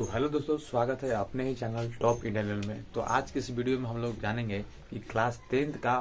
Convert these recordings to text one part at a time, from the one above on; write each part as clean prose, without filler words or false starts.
तो हेलो दोस्तों, स्वागत है अपने ही चैनल टॉप इंडियन में। तो आज की इस वीडियो में हम लोग जानेंगे कि क्लास 10th का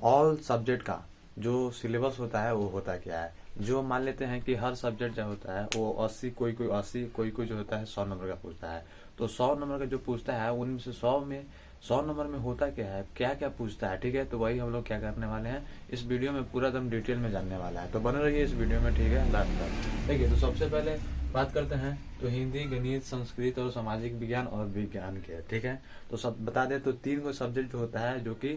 ऑल सब्जेक्ट का जो सिलेबस होता है वो होता क्या है। जो मान लेते हैं कि हर सब्जेक्ट जो होता है वो 80, कोई 80, कोई जो होता है 100 नंबर का पूछता है। तो 100 नंबर का जो पूछता है उनमें से 100 नंबर में होता क्या है, क्या क्या पूछता है, ठीक है। तो वही हम लोग क्या करने वाले हैं इस वीडियो में पूरा एकदम डिटेल में जानने वाला है। तो बने रहिए इस वीडियो में, ठीक है, लास्ट तक। ठीक है, तो सबसे पहले बात करते हैं तो हिंदी, गणित, संस्कृत और सामाजिक विज्ञान और विज्ञान के, ठीक है। तो सब बता दे तो 3 को सब्जेक्ट जो होता है जो कि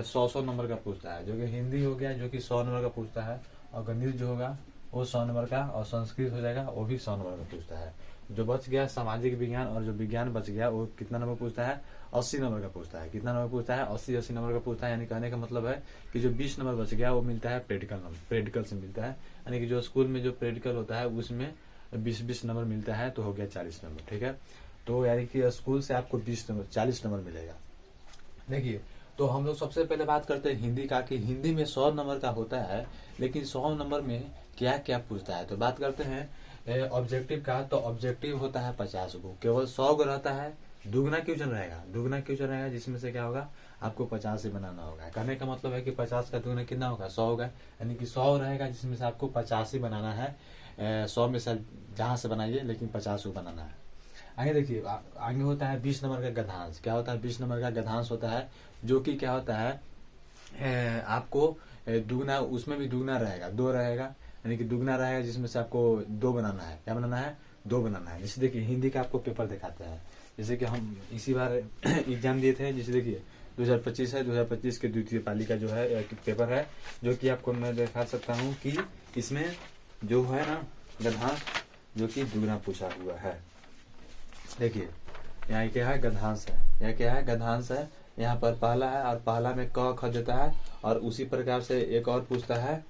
100 नंबर का पूछता है, जो कि हिंदी हो गया जो कि 100 नंबर का पूछता है, और गणित जो होगा वो 100 नंबर का, और संस्कृत हो जाएगा वो भी 100 नंबर का पूछता है। जो बच गया सामाजिक विज्ञान, और जो विज्ञान बच गया वो कितना नंबर पूछता है, 80 नंबर का पूछता है। कितना नंबर पूछता है, 80 नंबर का पूछता है। यानी कहने का मतलब है कि जो 20 नंबर बच गया वो मिलता है प्रैक्टिकल नंबर, प्रैक्टिकल से मिलता है। यानी कि जो स्कूल में जो प्रैक्टिकल होता है उसमें 20 नंबर मिलता है, तो हो गया 40 नंबर, ठीक है। तो यानी कि स्कूल से आपको 20 नंबर 40 नंबर मिलेगा। देखिए, तो हम लोग सबसे पहले बात करते हैं हिंदी का, कि हिंदी में 100 नंबर का होता है, लेकिन 100 नंबर में क्या क्या पूछता है। तो बात करते हैं ऑब्जेक्टिव का। तो ऑब्जेक्टिव होता है 50 गो, केवल 100 गो रहता है। दुगना क्वेश्चन रहेगा, दुगना क्वेश्चन रहेगा, जिसमें से क्या होगा, आपको 50 ही बनाना होगा। कहने का मतलब है कि 50 का दुगना कितना होगा, 100 होगा। यानी कि 100 रहेगा जिसमें से आपको 50 ही बनाना है। 100 में से जहां से बनाइए, लेकिन 50 को बनाना है। आगे देखिए, आगे होता है 20 नंबर का गद्यांश। क्या होता है, 20 नंबर का गद्यांश होता है, जो कि क्या होता है, आपको दुगना, उसमें भी दुगना रहेगा, 2 रहेगा। यानी कि दुगना रहेगा जिसमें से आपको 2 बनाना है। क्या बनाना है, 2 बनाना है। जैसे देखिए, हिंदी का आपको पेपर दिखाते हैं, जैसे कि हम इसी बार एग्जाम दिए थे। जैसे देखिए 2025 है, 2025 के द्वितीय पाली का जो है पेपर है, जो कि आपको मैं दिखा सकता हूँ कि इसमें जो है ना गद्यांश, जो कि दुगना पूछा हुआ है। देखिए यहाँ क्या है, गद्यांश है। यहाँ क्या है, गद्यांश है। यहाँ पर पहला है, और पहला में क ख देता है, और उसी प्रकार से एक और पूछता है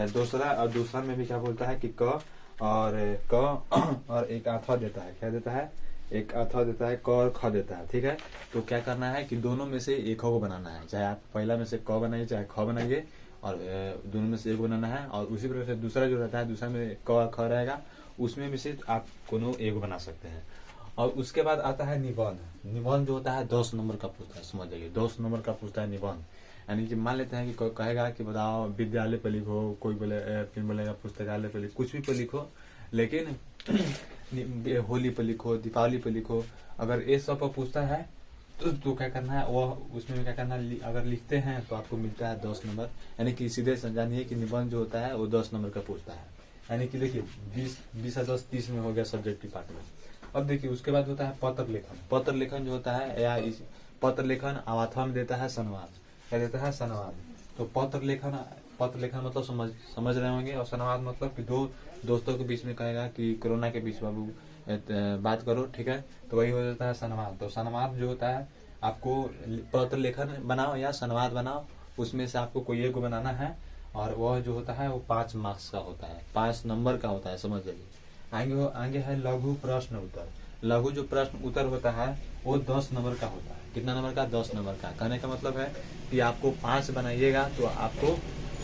दूसरा, और दूसरा में भी क्या बोलता है कि क और और एक अथवा देता है। क्या देता है, एक अथवा देता है, क और ख देता है, ठीक है। तो क्या करना है कि दोनों में से एक को बनाना है। चाहे आप पहला में से क बनाइए, चाहे ख बनाइए, और दोनों में से एक बनाना है। और उसी प्रकार से दूसरा जो रहता है, दूसरा में क और ख रहेगा, उसमें भी से आप कोनो एक बना सकते हैं। और उसके बाद आता है निबंध। निबंध जो होता है 10 नंबर का पूछता है, समझ जाइए, 10 नंबर का पूछता है निबंध। यानी कि मान लेते हैं कि कोई कहेगा कि बताओ विद्यालय पे लिखो, कोई बोले फिर बोलेगा पुस्तकालय पे लिखो, कुछ भी पे लिखो, लेकिन होली पे लिखो, दीपावली पे लिखो। अगर ये सब पर पूछता है तो क्या करना है, वह उसमें क्या करना है, अगर लिखते हैं तो आपको मिलता है 10 नंबर। यानी कि सीधे जानिए कि निबंध जो होता है वो 10 नंबर का पूछता है। यानी कि देखिए 20 और 10 30 में हो गया सब्जेक्टिव पार्ट में। अब देखिए उसके बाद होता है पत्र लेखन। पत्र लेखन जो होता है, या पत्र लेखन अथवा में देता है संवाद। क्या देता है, संवाद। तो पत्र लेखन मतलब समझ रहे होंगे, और संवाद मतलब कि 2 दोस्तों के बीच में कहेगा कि कोरोना के बीच बाबू बात करो, ठीक है। तो वही हो जाता है संवाद। तो संवाद जो होता है, आपको पत्र लेखन बनाओ या संवाद बनाओ, उसमें से आपको कोई एक बनाना है, और वह जो होता है वो 5 मार्क्स का होता है, 5 नंबर का होता है, समझ जाइए। आगे है लघु प्रश्न उत्तर। लघु जो प्रश्न उत्तर होता है वो 10 नंबर का होता है। कितना नंबर का, 10 नंबर का। कहने का मतलब है कि आपको 5 बनाइएगा तो आपको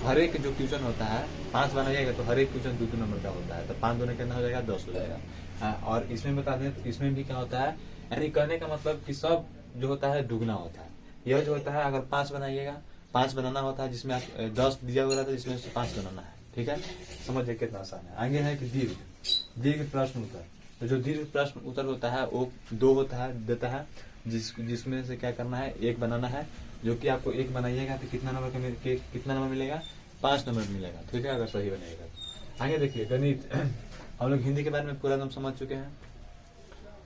हर एक जो क्वेश्चन होता है 5 बनाइएगा तो हर एक क्वेश्चन 2 नंबर का होता है। तो 5 दूनी कितना हो जाएगा, 10 हो जाएगा। और इसमें बता दें तो इसमें भी क्या होता है, यानी कहने का मतलब कि सब जो होता है दुगना होता है। यह जो होता है, अगर 5 बनाइएगा, 5 बनाना होता है, जिसमें 10 दिया हुआ रहता है, जिसमें से 5 बनाना है, ठीक है। समझिए कितना आसान है। आगे है कि दीर्घ प्रश्न उत्तर। तो जो दीर्घ प्रश्न उत्तर होता है वो 2 होता है, देता है, जिसमें से क्या करना है, एक बनाना है। जो कि आपको एक बनाइएगा तो कितना नंबर मिलेगा, 5 नंबर मिलेगा, ठीक है, अगर सही बनाइएगा। आगे देखिए गणित। हम लोग हिंदी के बारे में पूरा एकदम समझ चुके हैं।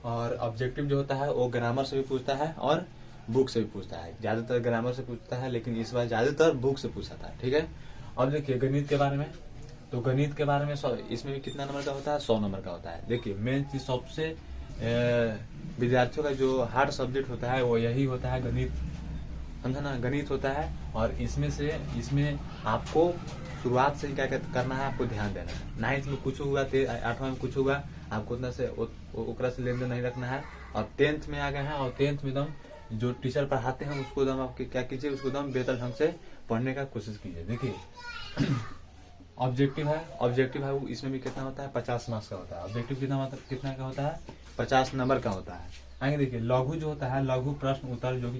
और ऑब्जेक्टिव जो होता है वो ग्रामर से भी पूछता है और बुक से भी पूछता है। ज्यादातर ग्रामर से पूछता है, लेकिन इस बार ज्यादातर बुक से पूछा था, ठीक है। और देखिए गणित के बारे में, तो गणित के बारे में इसमें भी कितना नंबर का होता है, 100 नंबर का होता है। देखिए मेन चीज सबसे विद्यार्थियों का जो हार्ड सब्जेक्ट होता है वो यही होता है, गणित, समझा ना, गणित होता है। और इसमें आपको शुरुआत से क्या करना है, आपको ध्यान देना है। 9th में कुछ हुआ, 8वां में कुछ हुआ, आपको उतना से ओकरा से लेन देन नहीं रखना है। और 10th में आ गए हैं, और 10th में एकदम जो टीचर पढ़ाते हैं उसको एकदम आपके क्या कीजिए, उसको एकदम बेहतर ढंग से पढ़ने का कोशिश कीजिए। देखिए ऑब्जेक्टिव है वो, इसमें भी कितना होता है, 50 मार्क्स का होता है। ऑब्जेक्टिव कितना का होता है, 50 नंबर का होता है। आगे देखिए लघु जो होता है, लघु प्रश्न उत्तर, जो कि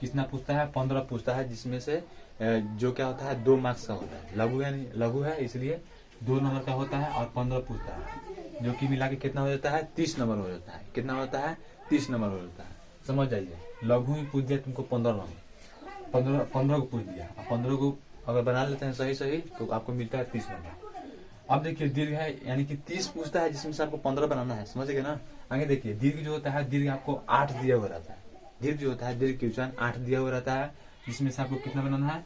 कितना पूछता है, 15 पूछता है, जिसमें से जो क्या होता है 2 मार्क्स का होता है। लघु है इसलिए 2 नंबर का होता है और 15 पूछता है, जो कि मिला के कितना हो जाता है 30 नंबर हो जाता है। कितना होता है 30 नंबर हो जाता है। समझ जाइए, लघु ही पूछ दिया तुमको 15 नंबर, 15 को पूछ दिया, 15 को अगर बना लेते हैं सही तो आपको मिलता है 30 नंबर। अब देखिए दीर्घ है, यानी कि 30 पूछता है, जिसमें से आपको 15 बनाना है। समझ गए ना। आगे देखिए दीर्घ जो होता है, दीर्घ आपको 8 दिया हुआ रहता है। दीर्घ जो होता है, दीर्घ क्वेश्चन 8 दिया हुआ रहता है, जिसमें से आपको कितना बनाना है,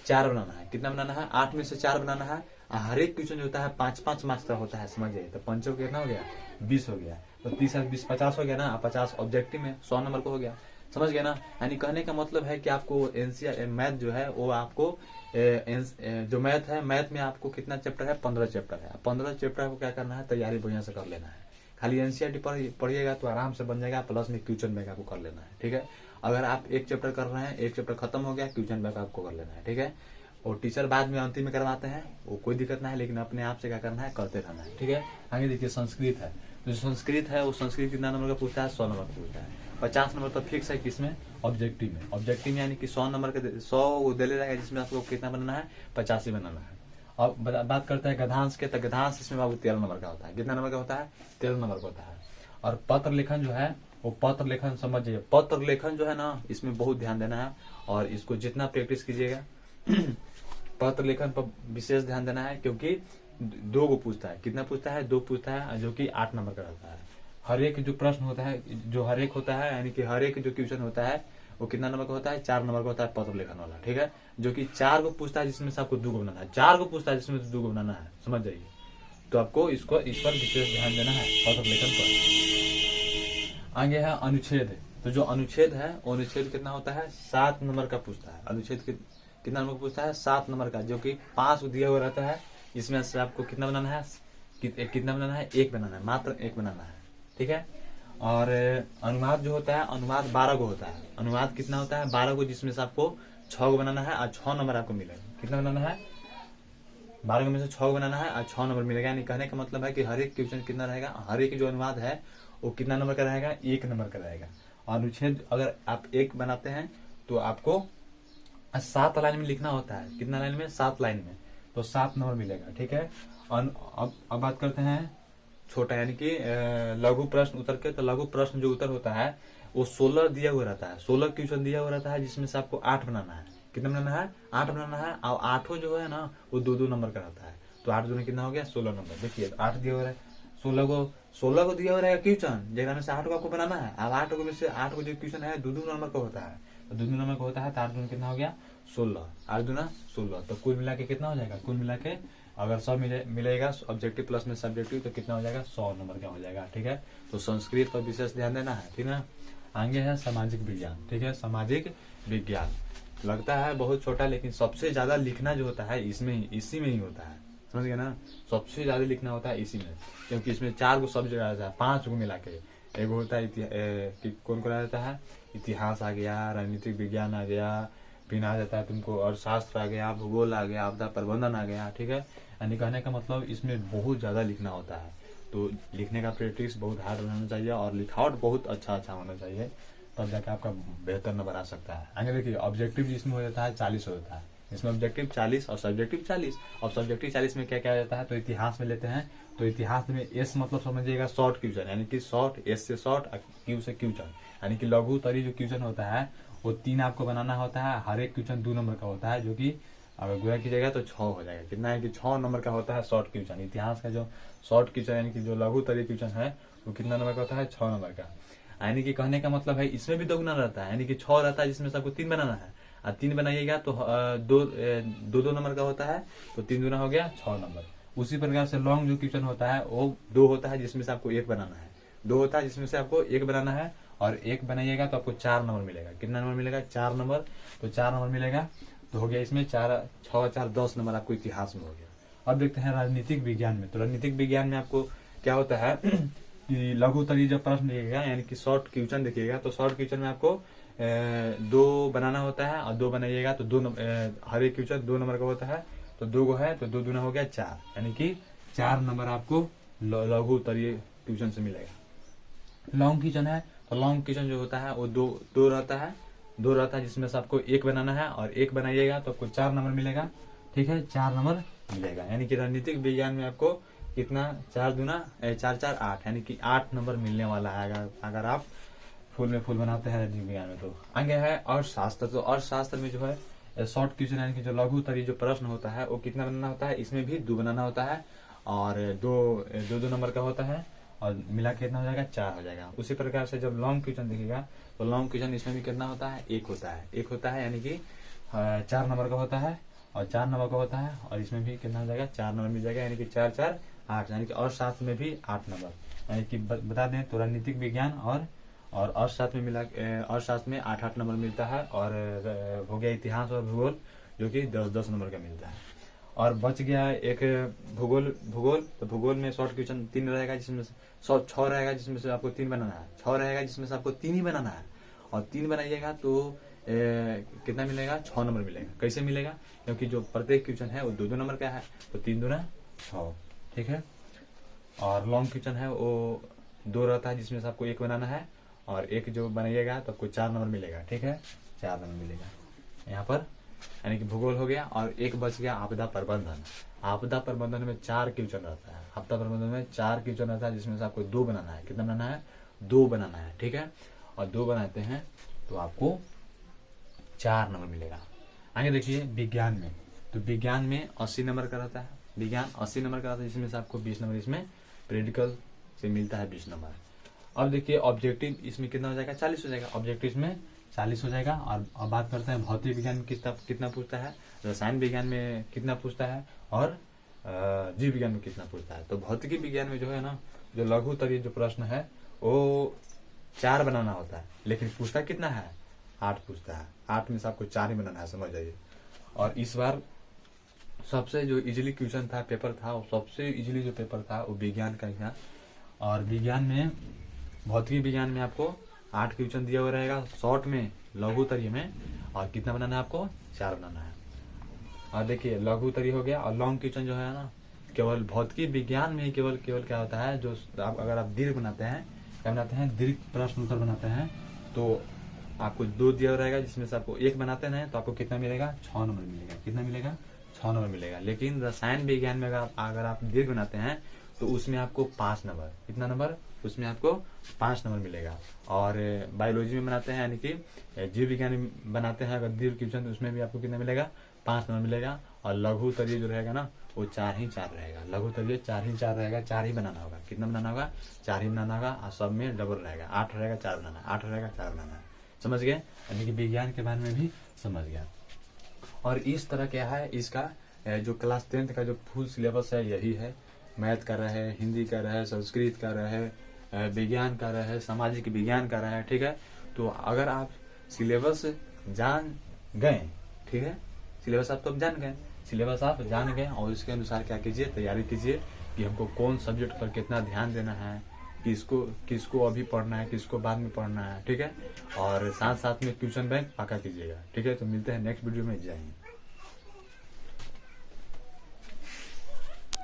4 बनाना है। कितना बनाना है, 8 में से 4 बनाना है। हर एक क्वेश्चन जो होता है 5-5 मार्क्स का होता है। समझ जाइए, तो 5 कितना हो गया 20 हो गया, तो 30 और 20 50 हो गया ना। 50 ऑब्जेक्टिव में 100 नंबर को हो गया। समझ गया ना। यानी कहने का मतलब है कि आपको एनसीआर मैथ जो है वो आपको जो मैथ है, मैथ में आपको कितना चैप्टर है, 15 चैप्टर है। 15 चैप्टर को क्या करना है, तैयारी बढ़िया से कर लेना है। खाली एनसीईआरटी पढ़िएगा तो आराम से बन जाएगा, प्लस में क्वेश्चन बैंक आपको कर लेना है। ठीक है, अगर आप एक चैप्टर कर रहे हैं, एक चैप्टर खत्म हो गया, क्वेश्चन बैंक आपको कर लेना है। ठीक है, और टीचर बाद में अंतिम में करवाते हैं, वो कोई दिक्कत नहीं है, लेकिन अपने आप से क्या करना है, करते रहना है। ठीक है, आगे देखिए संस्कृत है, तो जो संस्कृत है वो संस्कृत कितना नंबर का पूछता है, 100 नंबर का पूछता है। 50 नंबर तो फिक्स है, किसमें, ऑब्जेक्टिव में। ऑब्जेक्टिव में यानी कि 100 नंबर के 100 वो दे रहेगा, जिसमें आपको कितना बनाना है, 85 बनाना है। अब बात करते हैं गद्यांश के, तो गद्यांश इसमें बाबू 13 नंबर का होता है। कितना नंबर का होता है, 13 नंबर का होता है। और पत्र लेखन जो है वो पत्र लेखन समझ जाइए, पत्र लेखन जो है ना, इसमें बहुत ध्यान देना है, और इसको जितना प्रैक्टिस कीजिएगा पत्र लेखन पर विशेष ध्यान देना है, क्योंकि 2 को पूछता है। कितना पूछता है, 2 पूछता है, जो कि 8 नंबर का रहता है। हर एक जो प्रश्न होता है, जो हर एक होता है, यानी कि हर एक जो क्वेश्चन होता है वो कितना नंबर का होता है, 4 नंबर का होता है पत्र लेखन वाला। ठीक है, जो कि 4 को पूछता है, जिसमें से आपको 2 को बनाना है। 4 को पूछता है, जिसमें से 2 को बनाना है। समझ जाइए, तो आपको इस पर विशेष ध्यान देना है, पत्र लेखन पर। आगे है अनुच्छेद, तो जो अनुच्छेद है वो अनुच्छेद कितना होता है, 7 नंबर का पूछता है। अनुच्छेद कितना नंबर का पूछता है, 7 नंबर का, जो कि 5 दिया हुआ रहता है। इसमें से आपको कितना बनाना है, कितना बनाना है, 1 बनाना है, मात्र 1 बनाना है। ठीक है, और अनुवाद जो होता है, अनुवाद 12 को होता है। अनुवाद कितना होता है, 12 को, जिसमें से आपको 6 को बनाना है और 6 नंबर आपको मिलेगा। कितना बनाना है, 12 में से 6 बनाना है और 6 नंबर मिलेगा। यानी कहने का मतलब है कि हर एक क्वेश्चन कितना रहेगा, हर एक जो अनुवाद है वो कितना नंबर का रहेगा, 1 नंबर का रहेगा। अनुच्छेद अगर आप 1 बनाते हैं तो आपको 7 लाइन में लिखना होता है। कितना लाइन में, 7 लाइन में, तो 7 नंबर मिलेगा। ठीक है, अब बात करते हैं छोटा, यानी कि लघु प्रश्न उत्तर के। तो लघु प्रश्न जो उत्तर होता है वो 16 दिया हुआ रहता है, 16 क्वेश्चन दिया हुआ रहता है, जिसमें से आपको 8 बनाना है। कितना बनाना है, 8 बनाना है, और 8 जो है ना वो 2-2 नंबर का रहता है। तो 8 दूनी कितना हो गया, 16 नंबर। देखिए 8 दिया हुआ है, 16 को दिया हुआ रहेगा क्वेश्चन, जगह से 8 को आपको बनाना है। अब 8 को में से 8 को जो क्वेश्चन है 2-2 नंबर का होता है, तो 2-2 नंबर का होता है, तो 8 दूनी कितना हो गया, 16, 8 दूना 16। तो कुल मिला के कितना हो जाएगा, कुल मिला के अगर 100 मिलेगा ऑब्जेक्टिव प्लस में सब्जेक्टिव, तो कितना हो जाएगा, 100 नंबर का हो जाएगा। ठीक है, तो संस्कृत पर विशेष ध्यान देना है। ठीक है, आगे है सामाजिक विज्ञान। ठीक है, सामाजिक विज्ञान लगता है बहुत छोटा, लेकिन सबसे ज्यादा लिखना जो होता है इसी में ही होता है। समझ गए ना, सबसे ज्यादा लिखना होता है इसी में, क्योंकि इसमें 4 को सब्जेक्ट आ जाता है, 5 को मिला के। एक होता है कौन आ जाता है, इतिहास आ गया, राजनीतिक विज्ञान आ गया, फिर आ जाता है तुमको अर्थशास्त्र आ गया, भूगोल आ गया, आपदा प्रबंधन आ गया। ठीक है, यानी कहने का मतलब इसमें बहुत ज्यादा लिखना होता है, तो लिखने का प्रैक्टिस बहुत हार्ड रहना चाहिए, और लिखावट बहुत अच्छा होना चाहिए, तब जाके आपका बेहतर नंबर आ सकता है। आगे देखिए ऑब्जेक्टिव जिसमें हो जाता है 40 हो जाता है, इसमें ऑब्जेक्टिव 40 और सब्जेक्टिव 40। और सब्जेक्टिव 40 में क्या क्या आ जाता है, तो इतिहास में लेते हैं, तो इतिहास में एस मतलब समझिएगा शॉर्ट क्वेश्चन, यानी कि शॉर्ट, एस से शॉर्ट, क्यू से क्वेश्चन, यानी कि लघु तरी जो क्वेश्चन होता है वो 3 आपको बनाना होता है। हर एक क्वेश्चन 2 नंबर का होता है, जो कि अगर गुणा कीजिएगा तो 6 हो जाएगा। कितना है कि 6 नंबर का होता है शॉर्ट क्वेश्चन। इतिहास का जो शॉर्ट क्वेश्चन यानी कि जो लघु तरी क्वेश्चन है वो कितना नंबर का होता है, 6 नंबर का। यानी कि कहने का मतलब है इसमें भी 2 गुना रहता है, यानी कि 6 रहता है, जिसमें सबको 3 बनाना है, और 3 बनाइएगा तो 2 नंबर का होता है, तो 3 गुना हो गया 6 नंबर। उसी प्रकार से लॉन्ग जो क्वेश्चन होता है वो 2 होता है, जिसमें से आपको 1 बनाना है, 2 होता है जिसमें से आपको 1 बनाना है, और 1 बनाइएगा तो आपको 4 नंबर मिलेगा। कितना नंबर मिलेगा, 4 नंबर, तो 4 नंबर मिलेगा, तो हो गया इसमें 4, 6, 4, 10 नंबर आपको इतिहास में हो गया। अब देखते हैं राजनीतिक विज्ञान में। तो राजनीतिक विज्ञान में आपको क्या होता है कि लघु तरी जब प्रश्न देखिएगा, यानी कि शॉर्ट क्वेश्चन देखिएगा, तो शॉर्ट क्वेश्चन में आपको 2 बनाना होता है, और 2 बनाइएगा तो 2 हर एक क्वेश्चन 2 नंबर का होता है, तो 2 को है तो 2 दूना हो गया 4, यानी कि 4 नंबर आपको लघु तरी क्वेश्चन से मिलेगा। लॉन्ग क्वेश्चन है तो लॉन्ग क्वेश्चन जो होता है वो दो रहता है जिसमें से आपको एक बनाना है और एक बनाइएगा तो आपको 4 नंबर मिलेगा। ठीक है, 4 नंबर मिलेगा। यानी कि राजनीतिक विज्ञान में आपको कितना 4 दूना 4 4 8 यानी कि 8 नंबर मिलने वाला है अगर आप फुल में फुल बनाते हैं राजनीतिक विज्ञान में। तो आगे है अर्थशास्त्र। तो अर्थशास्त्र में जो है शॉर्ट क्वेश्चन यानी कि जो लघु उत्तरीय जो प्रश्न होता है वो कितना बनाना होता है, इसमें भी 2 बनाना होता है और दो नंबर का होता है और मिला के कितना हो जाएगा 4 हो जाएगा। उसी प्रकार से जब लॉन्ग क्वेश्चन देखिएगा तो लॉन्ग क्वेश्चन इसमें भी कितना होता है, एक होता है यानी कि 4 नंबर का होता है और 4 नंबर का होता है और इसमें भी कितना हो जाएगा 4 नंबर मिल जाएगा यानी कि 4 4 8 यानी कि अर्थशास्त्र में भी 8 नंबर। यानी कि बता दें तो राजनीतिक विज्ञान और अर्थशास्त्र में मिला अर्थशास्त्र में 8 नंबर मिलता है और हो गया इतिहास और भूगोल जो कि 10 नंबर का मिलता है। और बच गया एक भूगोल। तो भूगोल में शॉर्ट क्वेश्चन 3 रहेगा जिसमें 6 रहेगा जिसमें से आपको 3 बनाना है, 6 रहेगा जिसमें से आपको 3 ही बनाना है और 3 बनाइएगा तो कितना मिलेगा 6 नंबर मिलेगा। कैसे मिलेगा, क्योंकि जो प्रत्येक क्वेश्चन है वो 2 नंबर का है तो 3 दूना 6। ठीक है, और लॉन्ग क्वेश्चन है वो 2 रहता है जिसमें से आपको 1 बनाना है और एक जो बनाइएगा तो आपको 4 नंबर मिलेगा। ठीक है, 4 नंबर मिलेगा यहाँ पर, यानी कि भूगोल हो गया। और एक बच गया आपदा प्रबंधन। आपदा प्रबंधन में 4 क्वेश्चन रहता है। आपदा प्रबंधन में 4 क्वेश्चन रहता है जिसमें से आपको 2 बनाना है। कितना बनाना है, 2 बनाना है। ठीक है, और 2 बनाते हैं तो आपको 4 नंबर मिलेगा। आगे देखिए विज्ञान में। तो विज्ञान में 80 नंबर का रहता है। विज्ञान 80 नंबर का रहता है जिसमें से आपको 20 नंबर इसमें प्रैक्टिकल से मिलता है 20 नंबर। अब देखिए ऑब्जेक्टिव इसमें कितना हो जाएगा, 40 हो जाएगा। ऑब्जेक्टिव इसमें 40 हो जाएगा। और अब बात करते हैं भौतिक विज्ञान में कितना पूछता है, रसायन विज्ञान में कितना पूछता है और जीव विज्ञान में कितना पूछता है। तो भौतिकी विज्ञान में जो है ना, जो लघु उत्तरीय जो प्रश्न है वो 4 बनाना होता है, लेकिन पूछता कितना है, 8 पूछता है। 8 में से आपको 4 ही बनाना है, समझ जाइए। और इस बार सबसे जो इजीली क्वेश्चन था, पेपर था, वो सबसे इजीली जो पेपर था वो विज्ञान का ही था। और विज्ञान में भौतिकी विज्ञान में आपको 8 क्वेश्चन दिया हुआ रहेगा शॉर्ट में, लघु उत्तरीय में। और कितना बनाना है आपको, 4 बनाना है। और देखिए लघु उत्तरीय हो गया। और लॉन्ग क्वेश्चन जो है ना, केवल भौतिकी विज्ञान में ही केवल क्या होता है, जो अगर आप दीर्घ बनाते हैं, क्या बनाते हैं, दीर्घ प्रश्न उत्तर बनाते हैं तो आपको 2 दिया हुआ रहेगा जिसमें से आपको 1 बनाते हैं तो आपको कितना मिलेगा, 6 नंबर मिलेगा। कितना मिलेगा, 6 नंबर मिलेगा। लेकिन रसायन विज्ञान में अगर आप दीर्घ बनाते हैं तो उसमें आपको 5 नंबर, कितना नंबर, उसमें आपको 5 नंबर मिलेगा। और बायोलॉजी में बनाते हैं यानी कि जीव विज्ञान में बनाते हैं अगर दीर्घ क्वेश्चन तो उसमें भी आपको कितना मिलेगा, 5 नंबर मिलेगा। और लघु उत्तरीय जो रहेगा ना वो 4 ही 4 रहेगा। लघु उत्तरीय 4 ही 4 रहेगा, 4 ही बनाना होगा। कितना बनाना होगा, 4 ही बनाना होगा। और सब में डबल रहेगा, 8 रहेगा 4 बनाना, 8 रहेगा 4 बनाना। समझ गए, यानी कि विज्ञान के बारे में भी समझ गया। और इस तरह क्या है, इसका जो क्लास 10th का जो फुल सिलेबस है यही है। मैथ का रहे, हिंदी का रहे, संस्कृत का रहे, विज्ञान का रहे, सामाजिक विज्ञान का रहे। ठीक है, तो अगर आप सिलेबस जान गए, ठीक है, सिलेबस आप तो जान गए, सिलेबस आप जान गए और इसके अनुसार क्या कीजिए, तैयारी कीजिए कि हमको कौन सब्जेक्ट पर कितना ध्यान देना है, किसको अभी पढ़ना है, किसको बाद में पढ़ना है। ठीक है, और साथ साथ में ट्यूशन बैंक पक्का कीजिएगा। ठीक है, तो मिलते हैं नेक्स्ट वीडियो में। जय हिंद।